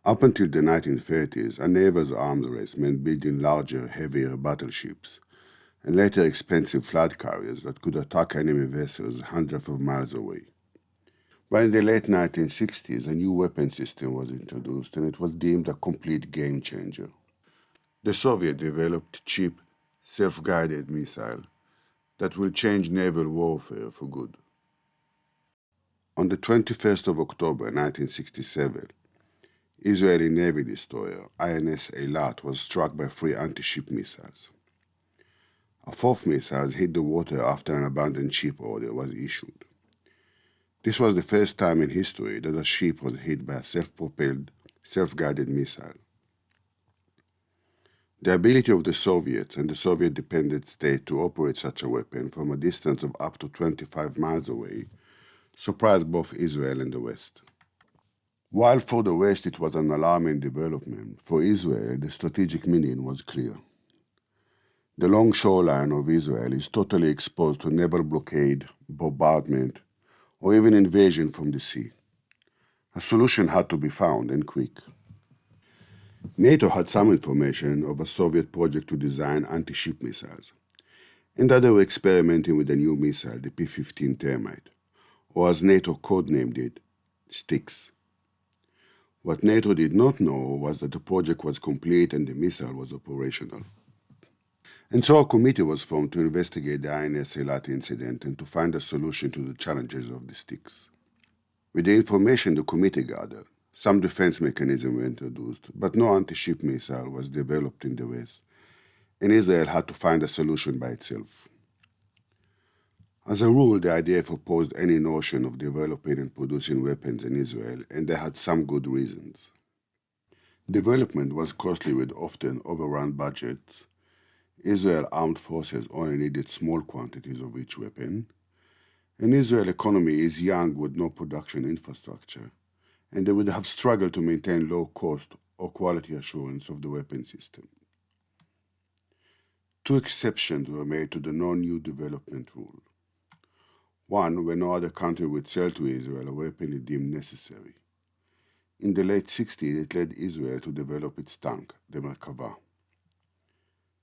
Up until the 1930s, a naval arms race meant building larger, heavier battleships, and later expensive flood carriers that could attack enemy vessels hundreds of miles away. By the late 1960s, a new weapon system was introduced, and it was deemed a complete game changer. The Soviets developed cheap, self-guided missile that will change naval warfare for good. On the 21st of October 1967, Israeli Navy destroyer INS Eilat was struck by three anti-ship missiles. A fourth missile hit the water after an abandoned ship order was issued. This was the first time in history that a ship was hit by a self-propelled, self-guided missile. The ability of the Soviets and the Soviet-dependent state to operate such a weapon from a distance of up to 25 miles away surprised both Israel and the West. While for the West it was an alarming development, for Israel the strategic meaning was clear. The long shoreline of Israel is totally exposed to naval blockade, bombardment, or even invasion from the sea. A solution had to be found, and quick. NATO had some information of a Soviet project to design anti-ship missiles, and that they were experimenting with a new missile, the P-15 Termite, or as NATO codenamed it, Styx. What NATO did not know was that the project was complete and the missile was operational. And so a committee was formed to investigate the INS Eilat incident and to find a solution to the challenges of the Styx. With the information the committee gathered, some defense mechanisms were introduced, but no anti-ship missile was developed in the West, and Israel had to find a solution by itself. As a rule, the IDF opposed any notion of developing and producing weapons in Israel, and they had some good reasons. Development was costly with often overrun budgets. Israel armed forces only needed small quantities of each weapon, and Israel's economy is young with no production infrastructure, and they would have struggled to maintain low cost or quality assurance of the weapon system. Two exceptions were made to the no-new development rule. One, when no other country would sell to Israel a weapon it deemed necessary. In the late 60s, it led Israel to develop its tank, the Merkava.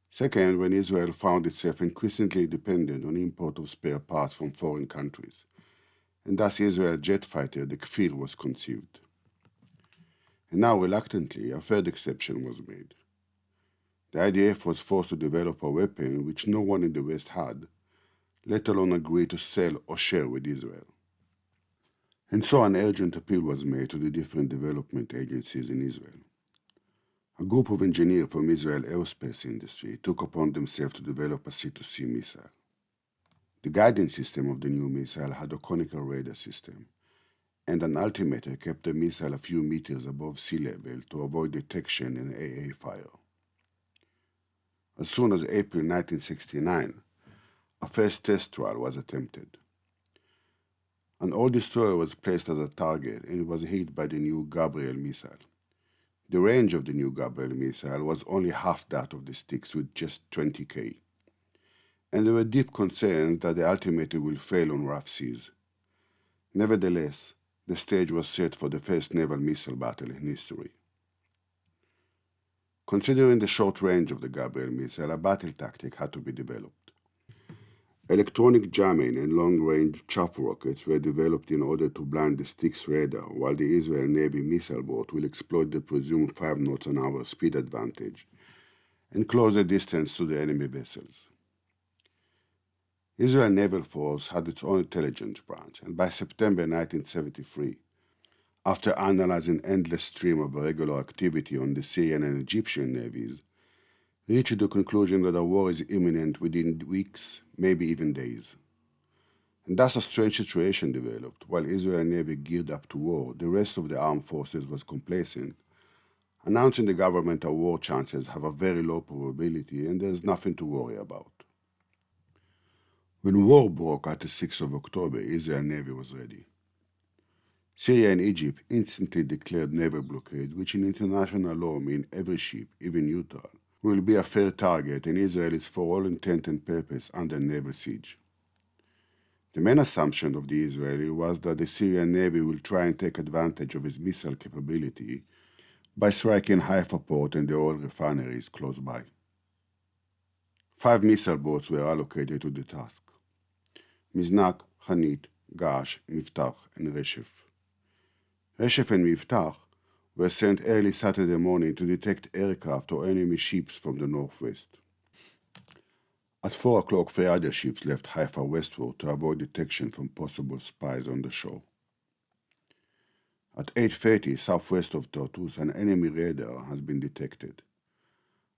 Second, when Israel found itself increasingly dependent on import of spare parts from foreign countries, and thus Israel's jet fighter, the Kfir, was conceived. And now, reluctantly, a third exception was made. The IDF was forced to develop a weapon which no one in the West had, let alone agree to sell or share with Israel. And so an urgent appeal was made to the different development agencies in Israel. A group of engineers from Israel's aerospace industry took upon themselves to develop a C-to-C missile. The guidance system of the new missile had a conical radar system, and an altimeter kept the missile a few meters above sea level to avoid detection and AA fire. As soon as April 1969, a first test trial was attempted. An old destroyer was placed as a target and it was hit by the new Gabriel missile. The range of the new Gabriel missile was only half that of the Styx with just 20 km, and there were deep concerns that the altimeter will fail on rough seas. Nevertheless, the stage was set for the first naval missile battle in history. Considering the short range of the Gabriel missile, a battle tactic had to be developed. Electronic jamming and long-range chaff rockets were developed in order to blind the Styx radar, while the Israel Navy missile boat will exploit the presumed 5 knots an hour speed advantage and close the distance to the enemy vessels. Israel Naval Force had its own intelligence branch, and by September 1973, after analyzing endless stream of irregular activity on the Syrian and Egyptian navies, reached the conclusion that a war is imminent within weeks, maybe even days. And thus a strange situation developed. While Israel Navy geared up to war, the rest of the armed forces was complacent, announcing the government that war chances have a very low probability and there's nothing to worry about. When war broke at the 6th of October, Israel Navy was ready. Syria and Egypt instantly declared naval blockade, which in international law means every ship, even neutral, will be a fair target, and Israel is for all intent and purpose under naval siege. The main assumption of the Israeli was that the Syrian Navy will try and take advantage of its missile capability by striking Haifa port and the oil refineries close by. 5 missile boats were allocated to the task: Miznak, Hanit, Gash, Miftach, and Reshef. Reshef and Miftach were sent early Saturday morning to detect aircraft or enemy ships from the northwest. At 4 o'clock, 3 other ships left Haifa westward to avoid detection from possible spies on the shore. At 8:30, southwest of Tartus, an enemy radar has been detected.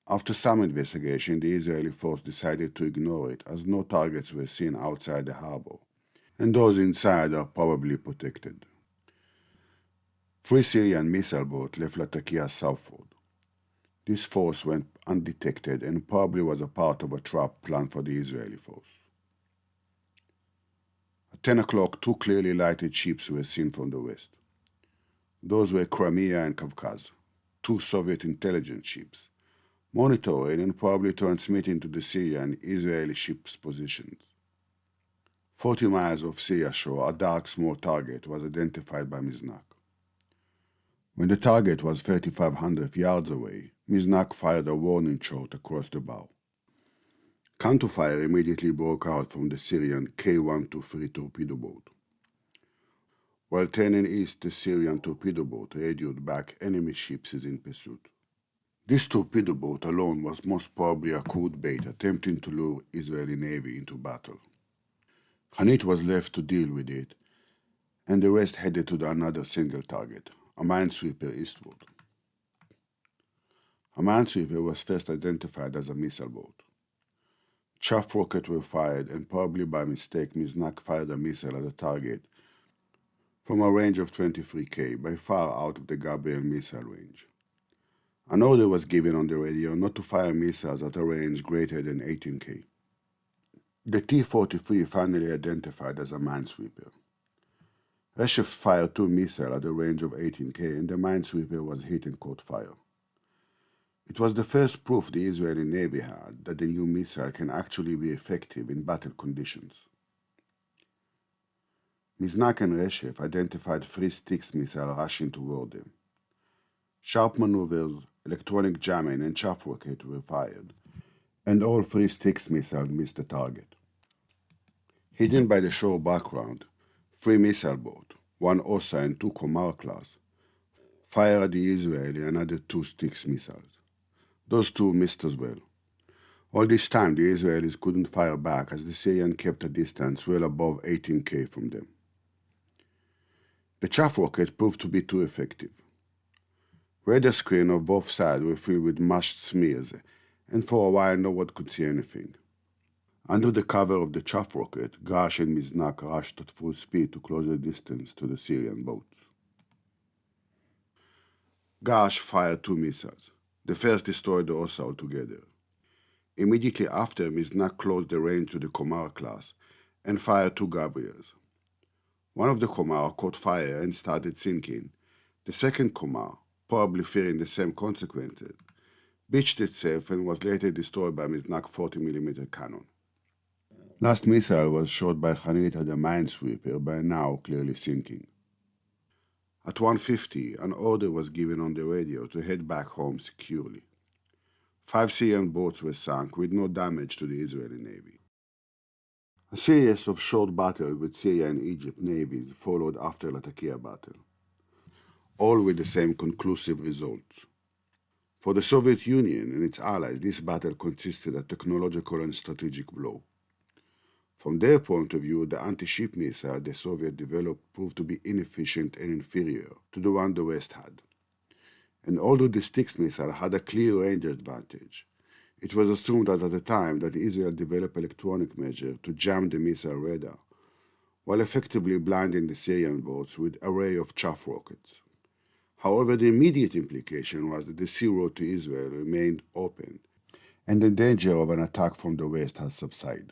After some investigation, the Israeli force decided to ignore it, as no targets were seen outside the harbor, and those inside are probably protected. 3 Syrian missile boats left Latakia southward. This force went undetected and probably was a part of a trap planned for the Israeli force. At 10 o'clock, 2 clearly lighted ships were seen from the west. Those were Crimea and Kavkaz, 2 Soviet intelligence ships, monitoring and probably transmitting to the Syrian and Israeli ships' positions. 40 miles off Syria shore, a dark small target was identified by Miznak. When the target was 3,500 yards away, Miznak fired a warning shot across the bow. Counterfire immediately broke out from the Syrian K-123 torpedo boat. While turning east, the Syrian torpedo boat radioed back enemy ships is in pursuit. This torpedo boat alone was most probably a crude bait attempting to lure Israeli Navy into battle. Hanit was left to deal with it, and the rest headed to another single target, a minesweeper eastward. A minesweeper was first identified as a missile boat. Chaff rockets were fired, and probably by mistake, Miznak fired a missile at the target from a range of 23 km, by far out of the Gabriel missile range. An order was given on the radio not to fire missiles at a range greater than 18 km. The T-43 finally identified as a minesweeper. Reshef fired 2 missiles at a range of 18 km, and the minesweeper was hit and caught fire. It was the first proof the Israeli Navy had that the new missile can actually be effective in battle conditions. Miznak and Reshef identified 3 Styx missiles rushing toward them. Sharp maneuvers, electronic jamming, and chaff rockets were fired, and all 3 Styx missiles missed the target. Hidden by the shore background, 3 missile boats, 1 Osa and 2 Komar class, fired at the Israeli and another 2 Styx missiles. Those 2 missed as well. All this time, the Israelis couldn't fire back as the Syrians kept a distance well above 18 km from them. The chaff rocket proved to be too effective. Radar screens of both sides were filled with mashed smears, and for a while no one could see anything. Under the cover of the chaff rocket, Gash and Miznak rushed at full speed to close the distance to the Syrian boats. Gash fired 2 missiles. The first destroyed the Osa altogether. Immediately after, Miznak closed the range to the Komar class and fired 2 Gabriels. One of the Komar caught fire and started sinking. The second Komar, probably fearing the same consequences, beached itself and was later destroyed by Miznak 40mm cannon. Last missile was shot by Hanit at the minesweeper, by now clearly sinking. At 1:50, an order was given on the radio to head back home securely. 5 Syrian boats were sunk with no damage to the Israeli Navy. A series of short battles with Syria and Egypt navies followed after Latakia battle, all with the same conclusive results. For the Soviet Union and its allies, this battle consisted of a technological and strategic blow. From their point of view, the anti-ship missile the Soviets developed proved to be inefficient and inferior to the one the West had. And although the Styx missile had a clear range advantage, it was assumed at the time that Israel developed electronic measures to jam the missile radar, while effectively blinding the Syrian boats with an array of chaff rockets. However, the immediate implication was that the sea road to Israel remained open, and the danger of an attack from the west had subsided.